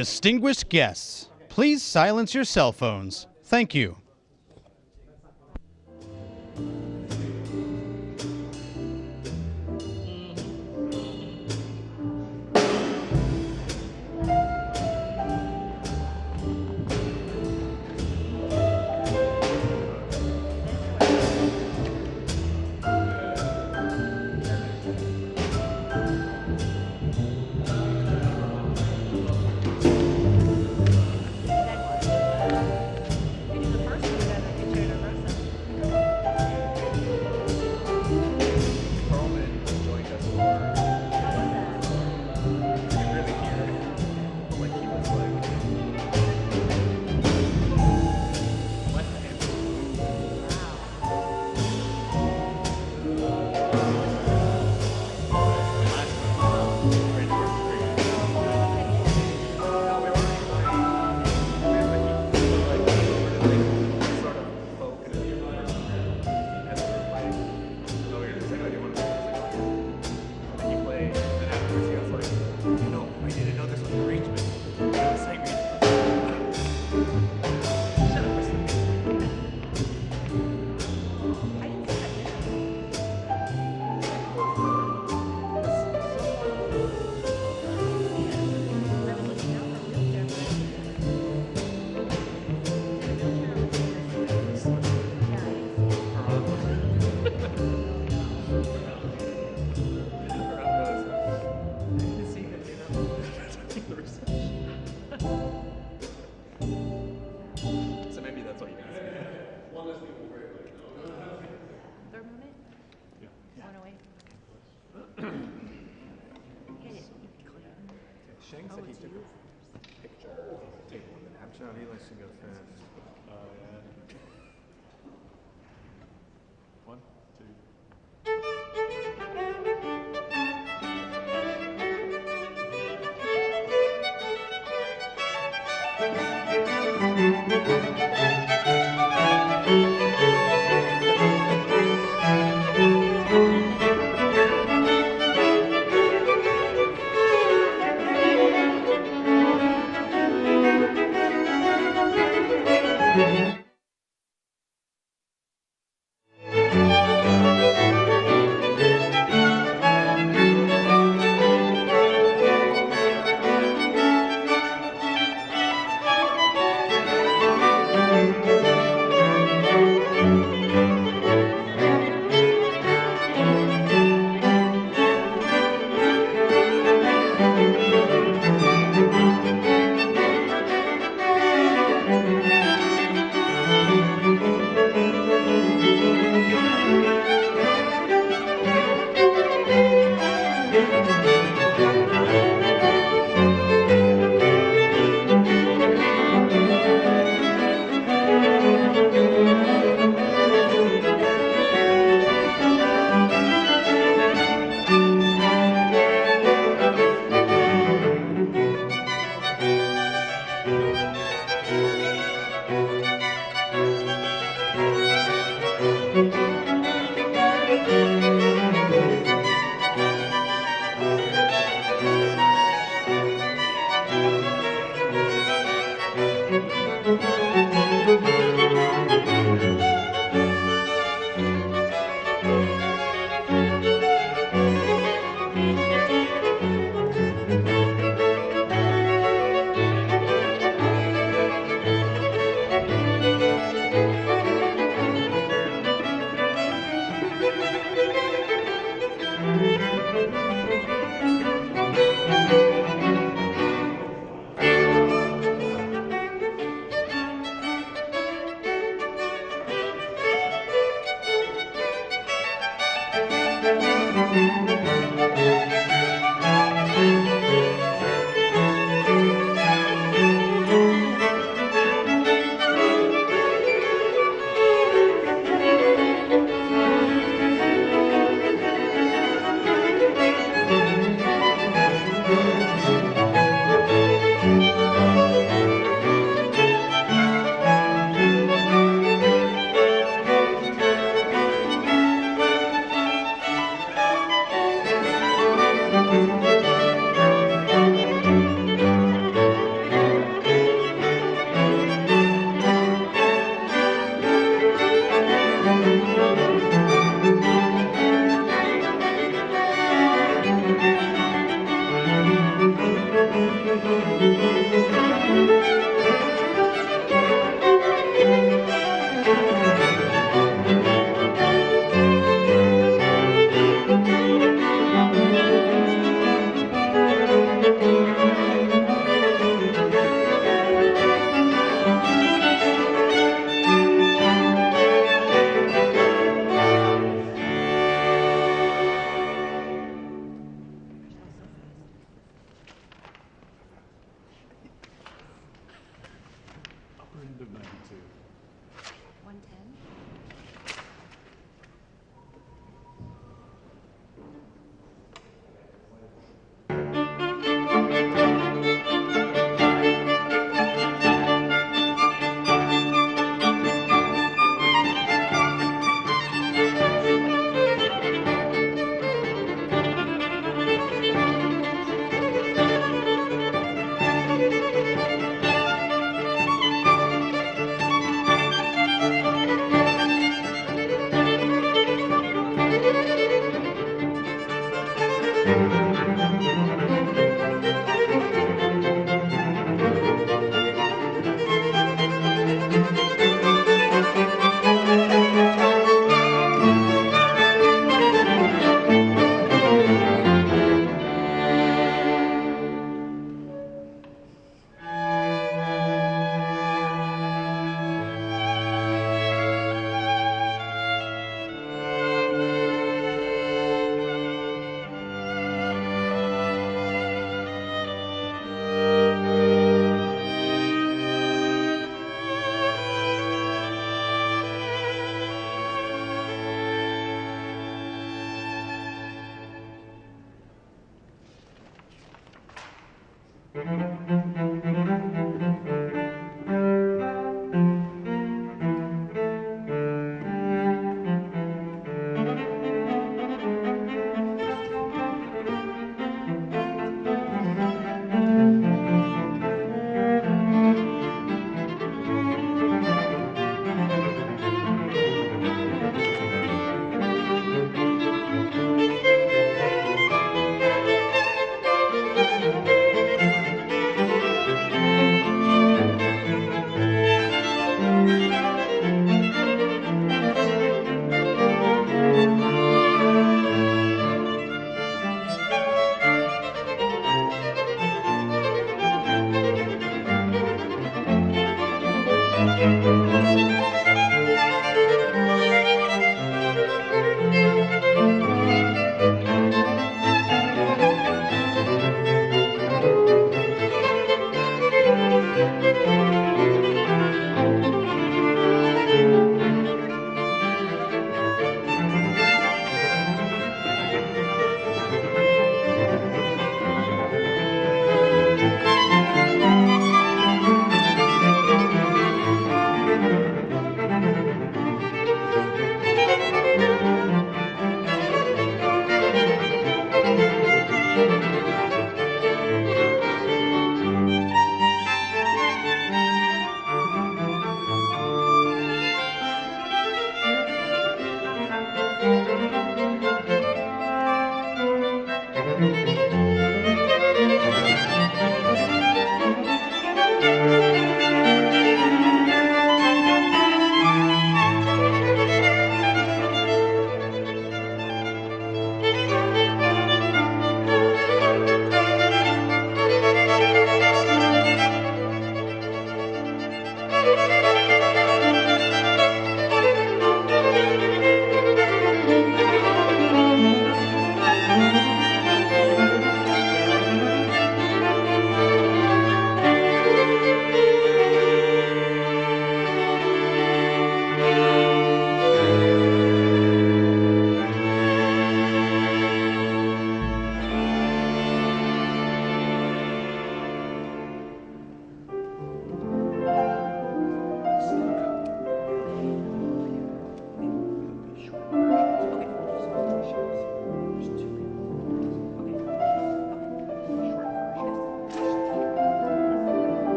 Distinguished guests, please silence your cell phones. Thank you. He likes to go fast. Yeah. One,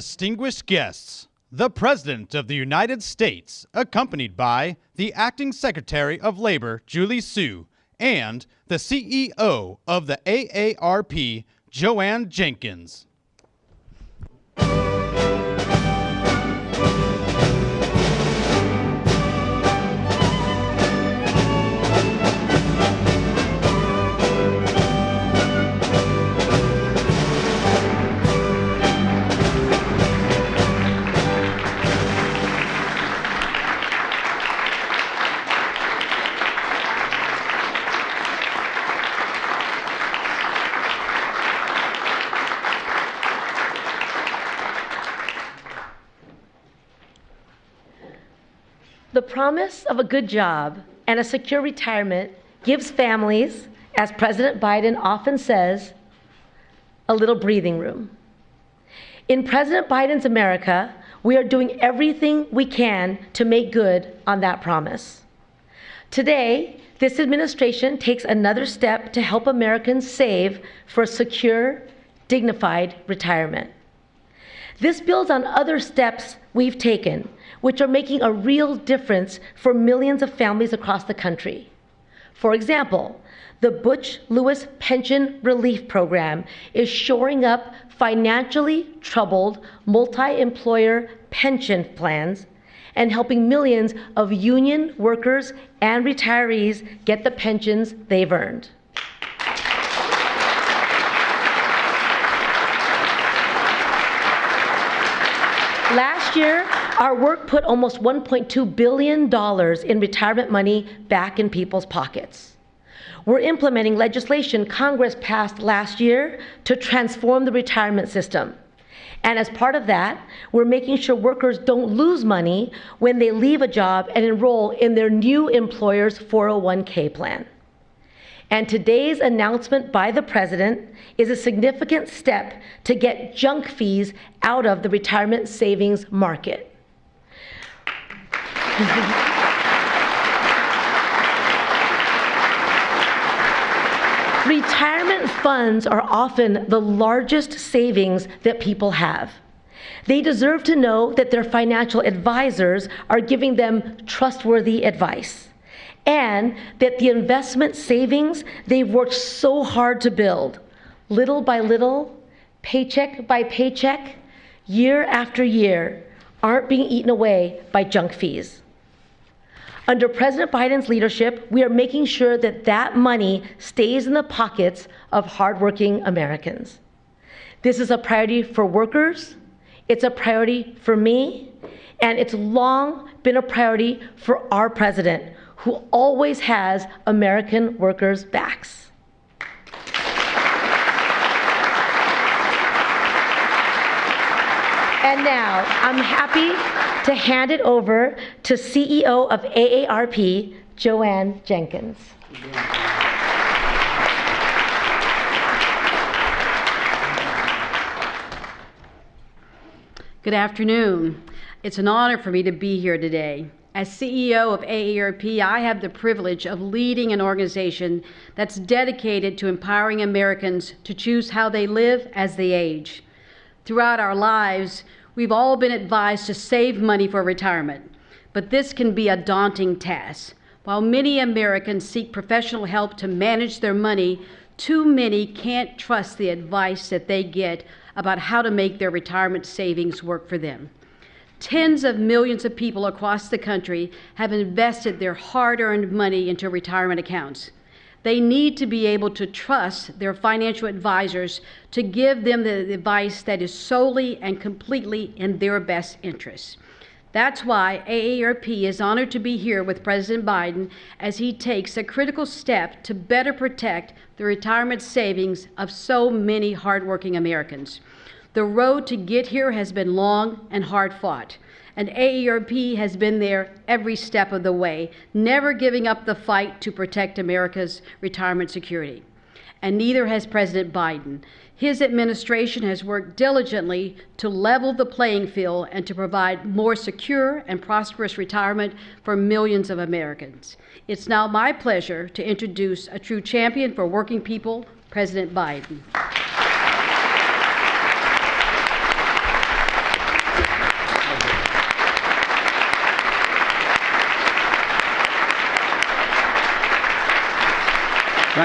Distinguished guests, the President of the United States, accompanied by the Acting Secretary of Labor, Julie Sue, and the CEO of the AARP, Joanne Jenkins. The promise of a good job and a secure retirement gives families, as President Biden often says, a little breathing room. In President Biden's America, we are doing everything we can to make good on that promise. Today, this administration takes another step to help Americans save for a secure, dignified retirement. This builds on other steps we've taken, which are making a real difference for millions of families across the country. For example, the Butch Lewis Pension Relief Program is shoring up financially troubled multi-employer pension plans and helping millions of union workers and retirees get the pensions they've earned. Last year, our work put almost $1.2 billion in retirement money back in people's pockets. We're implementing legislation Congress passed last year to transform the retirement system. And as part of that, we're making sure workers don't lose money when they leave a job and enroll in their new employer's 401k plan. And today's announcement by the President is a significant step to get junk fees out of the retirement savings market. Retirement funds are often the largest savings that people have. They deserve to know that their financial advisors are giving them trustworthy advice, and that the investment savings they've worked so hard to build, little by little, paycheck by paycheck, year after year, aren't being eaten away by junk fees. Under President Biden's leadership, we are making sure that that money stays in the pockets of hardworking Americans. This is a priority for workers, it's a priority for me, and it's long been a priority for our president, who always has American workers' backs. And now, I'm happy to hand it over to CEO of AARP, Joanne Jenkins. Good afternoon. It's an honor for me to be here today. As CEO of AARP, I have the privilege of leading an organization that's dedicated to empowering Americans to choose how they live as they age. Throughout our lives, we've all been advised to save money for retirement, but this can be a daunting task. While many Americans seek professional help to manage their money, too many can't trust the advice that they get about how to make their retirement savings work for them. Tens of millions of people across the country have invested their hard-earned money into retirement accounts. They need to be able to trust their financial advisors to give them the advice that is solely and completely in their best interests. That's why AARP is honored to be here with President Biden as he takes a critical step to better protect the retirement savings of so many hardworking Americans. The road to get here has been long and hard fought, and AARP has been there every step of the way, never giving up the fight to protect America's retirement security. And neither has President Biden. His administration has worked diligently to level the playing field and to provide more secure and prosperous retirement for millions of Americans. It's now my pleasure to introduce a true champion for working people, President Biden.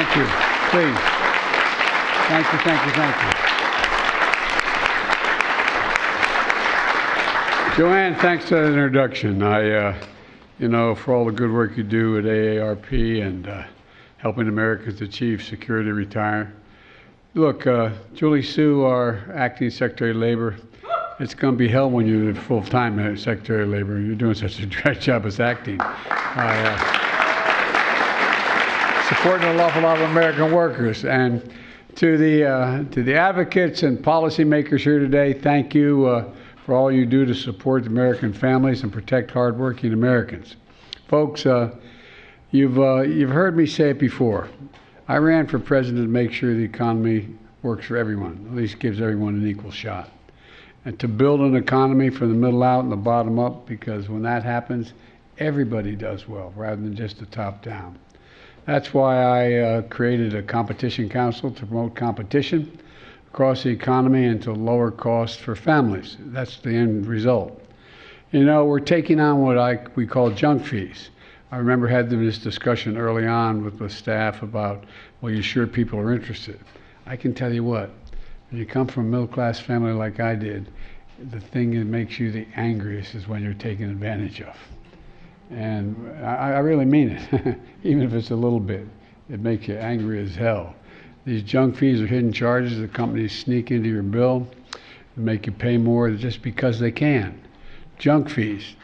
Thank you. Please. Thank you, thank you, thank you. Joanne, thanks for that introduction. You know, for all the good work you do at AARP and helping Americans achieve security retire. Look, Julie Sue, our Acting Secretary of Labor, it's going to be hell when you're full-time Secretary of Labor. You're doing such a great job as acting. Supporting an awful lot of American workers. And to the advocates and policymakers here today, thank you for all you do to support American families and protect hardworking Americans. Folks, you've heard me say it before. I ran for president to make sure the economy works for everyone, at least gives everyone an equal shot. And to build an economy from the middle out and the bottom up, because when that happens, everybody does well, rather than just the top down. That's why I created a competition council to promote competition across the economy and to lower costs for families. That's the end result. You know, we're taking on what we call junk fees. I remember having this discussion early on with the staff about, well, you sure people are interested? I can tell you what, when you come from a middle-class family like I did, the thing that makes you the angriest is when you're taken advantage of. And I really mean it, even if it's a little bit. It makes you angry as hell. These junk fees are hidden charges that companies sneak into your bill and make you pay more just because they can. Junk fees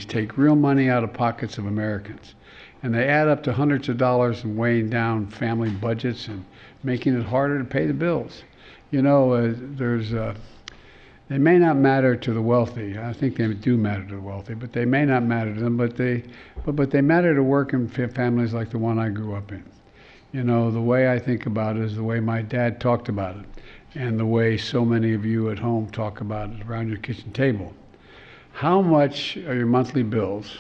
take real money out of pockets of Americans. And they add up to hundreds of dollars and weighing down family budgets and making it harder to pay the bills. You know, they may not matter to the wealthy. I think they do matter to the wealthy, but they may not matter to them, but they matter to working families like the one I grew up in. You know, the way I think about it is the way my dad talked about it, and the way so many of you at home talk about it around your kitchen table. How much are your monthly bills?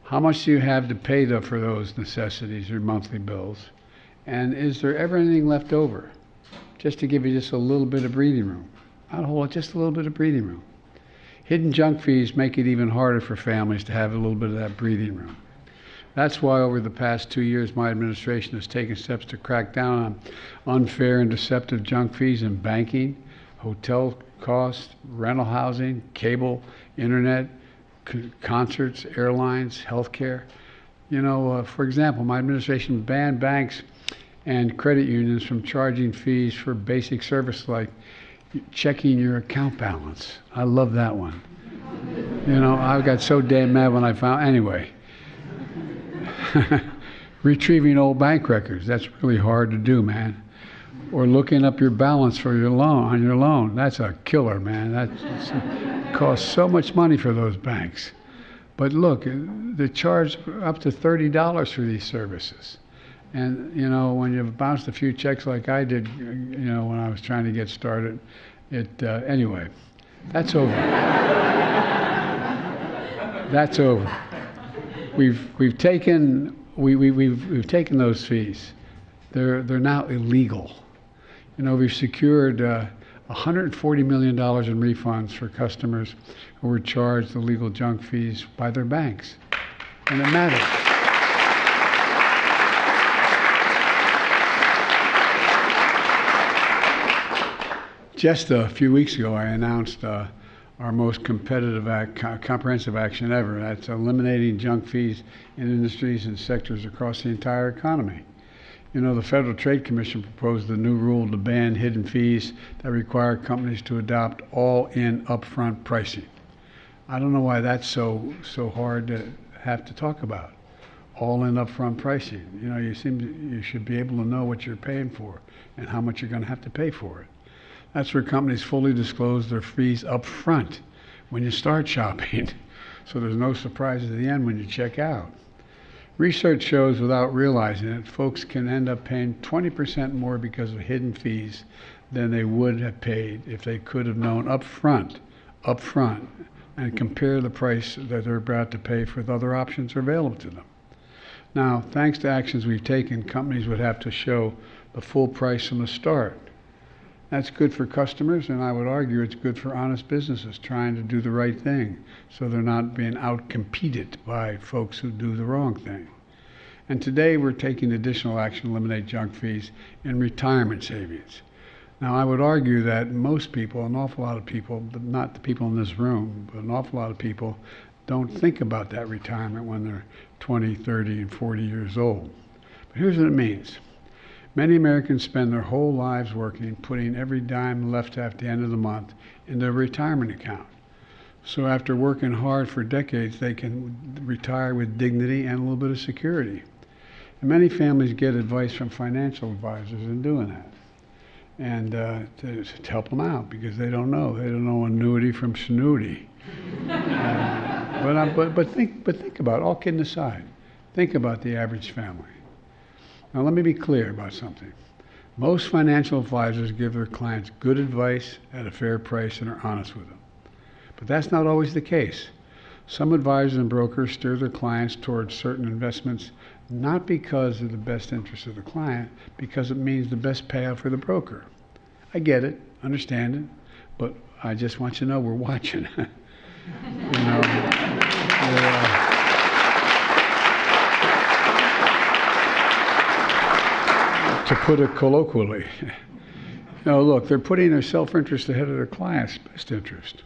How much do you have to pay for those necessities, your monthly bills? And is there ever anything left over? Just to give you just a little bit of breathing room. Not a whole lot, just a little bit of breathing room. Hidden junk fees make it even harder for families to have a little bit of that breathing room. That's why over the past 2 years, my administration has taken steps to crack down on unfair and deceptive junk fees in banking, hotel costs, rental housing, cable, internet, concerts, airlines, healthcare. You know, for example, my administration banned banks and credit unions from charging fees for basic service like checking your account balance. I love that one. You know, I got so damn mad when I found, anyway. Retrieving old bank records, that's really hard to do, man. Or looking up your balance for your loan, on your loan, that's a killer, man. That costs so much money for those banks. But look, they charge up to $30 for these services. And, you know, when you've bounced a few checks like I did, you know, when I was trying to get started, anyway, that's over. That's over. We've taken those fees. They're now illegal. You know, we've secured $140 million in refunds for customers who were charged illegal junk fees by their banks. And it matters. Just a few weeks ago, I announced our most competitive comprehensive action ever. That's eliminating junk fees in industries and sectors across the entire economy. You know, the Federal Trade Commission proposed a new rule to ban hidden fees that require companies to adopt all-in upfront pricing. I don't know why that's so hard to have to talk about. All-in upfront pricing. You know, you should be able to know what you're paying for and how much you're going to have to pay for it. That's where companies fully disclose their fees up front when you start shopping, so there's no surprises at the end when you check out. Research shows, without realizing it, folks can end up paying 20% more because of hidden fees than they would have paid if they could have known up front, and compare the price that they're about to pay for the other options available to them. Now, thanks to actions we've taken, companies would have to show the full price from the start. That's good for customers, and I would argue it's good for honest businesses trying to do the right thing so they're not being out-competed by folks who do the wrong thing. And today we're taking additional action to eliminate junk fees in retirement savings. Now, I would argue that most people, an awful lot of people, not the people in this room, but an awful lot of people don't think about that retirement when they're 20, 30, and 40 years old. But here's what it means. Many Americans spend their whole lives working, putting every dime left at the end of the month in their retirement account. So after working hard for decades, they can retire with dignity and a little bit of security. And many families get advice from financial advisors in doing that, and to help them out, because they don't know. They don't know annuity from snooty. But think about it, all kidding aside. Think about the average family. Now let me be clear about something. Most financial advisors give their clients good advice at a fair price and are honest with them. But that's not always the case. Some advisors and brokers steer their clients towards certain investments not because of the best interest of the client, because it means the best payout for the broker. I get it, understand it, but I just want you to know we're watching. To put it colloquially, look, they're putting their self-interest ahead of their client's best interest,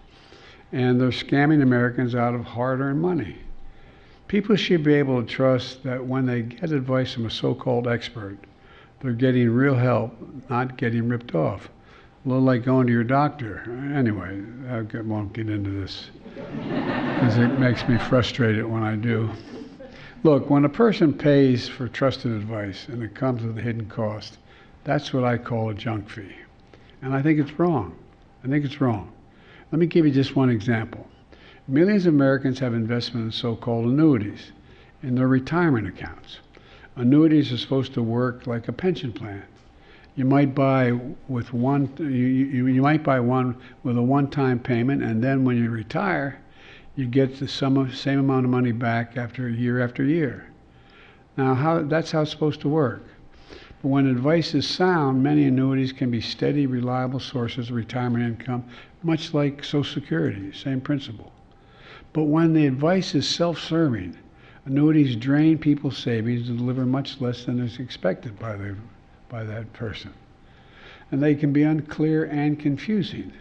and they're scamming Americans out of hard-earned money. People should be able to trust that when they get advice from a so-called expert, they're getting real help, not getting ripped off. A little like going to your doctor. Anyway, I won't get into this because it makes me frustrated when I do. Look, when a person pays for trusted advice and it comes with a hidden cost, that's what I call a junk fee. And I think it's wrong. Let me give you just one example. Millions of Americans have investment in so-called annuities in their retirement accounts. Annuities are supposed to work like a pension plan. You might buy with one. You might buy one with a one-time payment, and then when you retire, you get the same amount of money back after year. Now, that's how it's supposed to work. But when advice is sound, many annuities can be steady, reliable sources of retirement income, much like Social Security, same principle. But when the advice is self-serving, annuities drain people's savings and deliver much less than is expected by that person. And they can be unclear and confusing.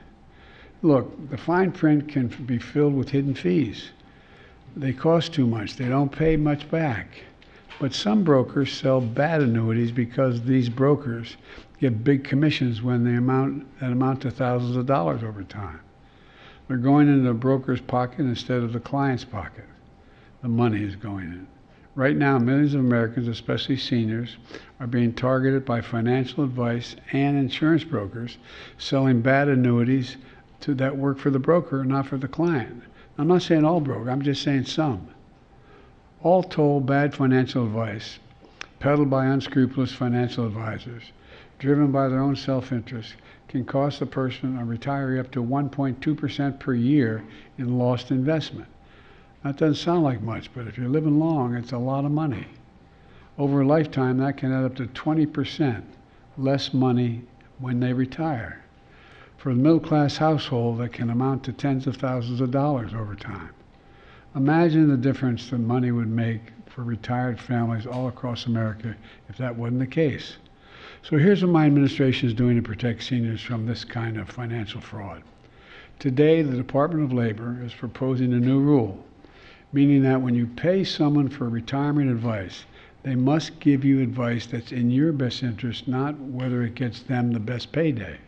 Look, the fine print can be filled with hidden fees. They cost too much. They don't pay much back. But some brokers sell bad annuities because these brokers get big commissions when they amount to thousands of dollars over time. They're going into the broker's pocket instead of the client's pocket. The money is going in. Right now, millions of Americans, especially seniors, are being targeted by financial advice and insurance brokers selling bad annuities that work for the broker, not for the client. I'm not saying all brokers, I'm just saying some. All told, bad financial advice, peddled by unscrupulous financial advisors, driven by their own self-interest, can cost a person, a retiree, up to 1.2% per year in lost investment. That doesn't sound like much, but if you're living long, it's a lot of money. Over a lifetime, that can add up to 20% less money when they retire. For a middle-class household, that can amount to tens of thousands of dollars over time. Imagine the difference the money would make for retired families all across America if that wasn't the case. So here's what my administration is doing to protect seniors from this kind of financial fraud. Today, the Department of Labor is proposing a new rule, meaning that when you pay someone for retirement advice, they must give you advice that's in your best interest, not whether it gets them the best payday.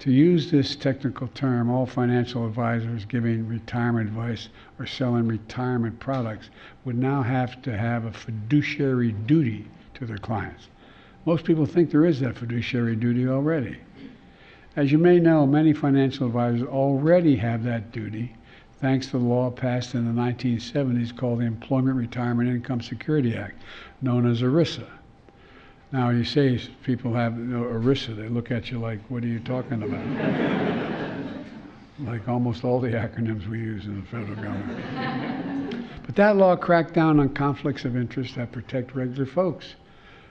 To use this technical term, all financial advisors giving retirement advice or selling retirement products would now have to have a fiduciary duty to their clients. Most people think there is that fiduciary duty already. As you may know, many financial advisors already have that duty, thanks to the law passed in the 1970s called the Employment Retirement Income Security Act, known as ERISA. Now, you say people have ERISA, they look at you like, what are you talking about? Like almost all the acronyms we use in the federal government. But that law cracked down on conflicts of interest that protect regular folks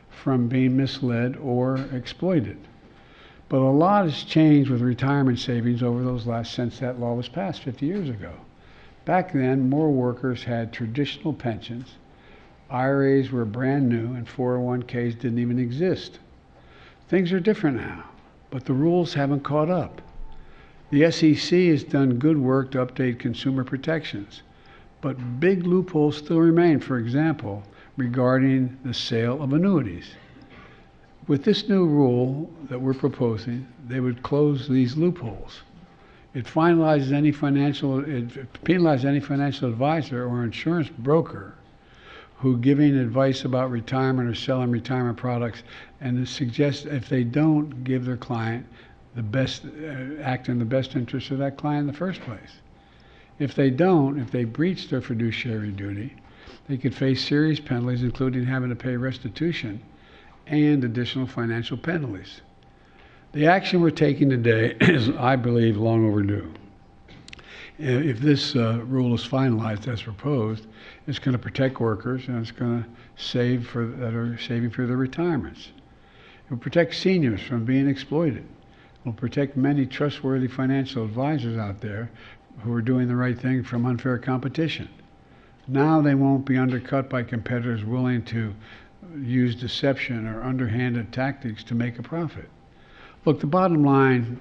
from being misled or exploited. But a lot has changed with retirement savings since that law was passed 50 years ago. Back then, more workers had traditional pensions, IRAs were brand new and 401ks didn't even exist. Things are different now, but the rules haven't caught up. The SEC has done good work to update consumer protections, but big loopholes still remain, for example, regarding the sale of annuities. With this new rule that we're proposing, they would close these loopholes. It penalizes any financial advisor or insurance broker who giving advice about retirement or selling retirement products and suggests if they don't give their client the best, act in the best interest of that client in the first place. If they don't, if they breach their fiduciary duty, they could face serious penalties, including having to pay restitution and additional financial penalties. The action we're taking today is, I believe, long overdue. If this rule is finalized as proposed, it's going to protect workers and it's going to that are saving for their retirements. It will protect seniors from being exploited. It will protect many trustworthy financial advisors out there who are doing the right thing from unfair competition. Now they won't be undercut by competitors willing to use deception or underhanded tactics to make a profit. Look, the bottom line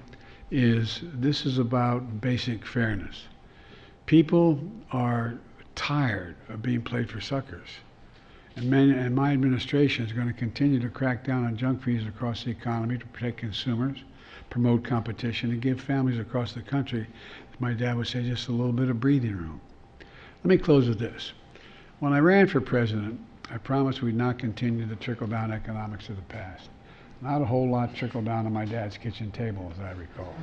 is this is about basic fairness. People are tired of being played for suckers. And my administration is going to continue to crack down on junk fees across the economy to protect consumers, promote competition, and give families across the country, as my dad would say, just a little bit of breathing room. Let me close with this. When I ran for president, I promised we'd not continue the trickle-down economics of the past. Not a whole lot trickled down on my dad's kitchen table, as I recall.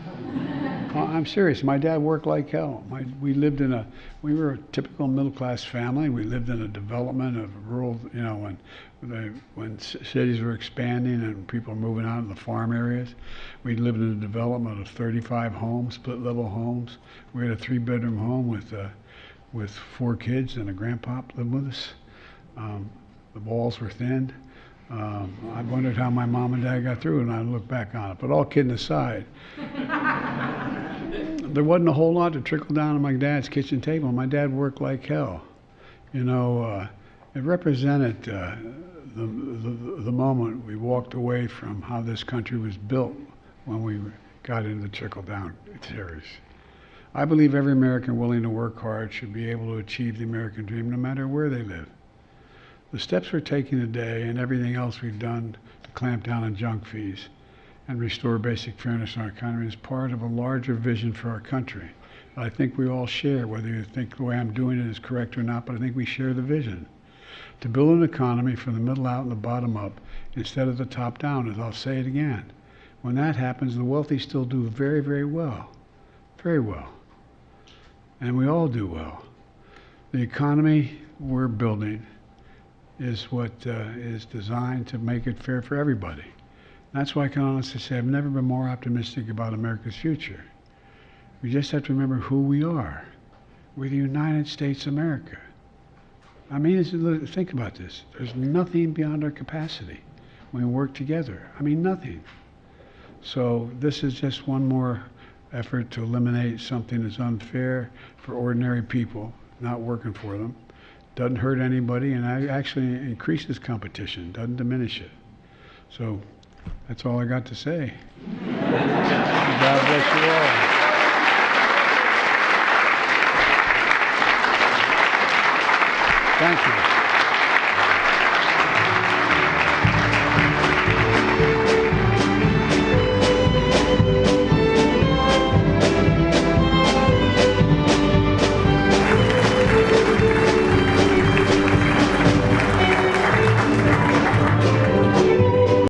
I'm serious. My dad worked like hell. We were a typical middle-class family. We lived in a development of rural, when cities were expanding and people were moving out in the farm areas. We lived in a development of 35 homes, split-level homes. We had a 3-bedroom home with 4 kids and a grandpa lived with us. The walls were thinned. I wondered how my mom and dad got through it, and I look back on it. But all kidding aside, there wasn't a whole lot to trickle down on my dad's kitchen table. My dad worked like hell. It represented the moment we walked away from how this country was built when we got into the trickle-down series. I believe every American willing to work hard should be able to achieve the American dream no matter where they live. The steps we're taking today and everything else we've done to clamp down on junk fees and restore basic fairness in our economy is part of a larger vision for our country. I think we all share, whether you think the way I'm doing it is correct or not, but I think we share the vision. To build an economy from the middle out and the bottom up instead of the top down, as I'll say it again. When that happens, the wealthy still do very, very well. Very well. And we all do well. The economy we're building is what is designed to make it fair for everybody. That's why I can honestly say I've never been more optimistic about America's future. We just have to remember who we are. We're the United States of America. I mean, think about this. There's nothing beyond our capacity when we work together. I mean, nothing. So this is just one more effort to eliminate something that's unfair for ordinary people, not working for them. Doesn't hurt anybody, and actually increases competition, doesn't diminish it. So that's all I got to say. God bless you all. Thank you.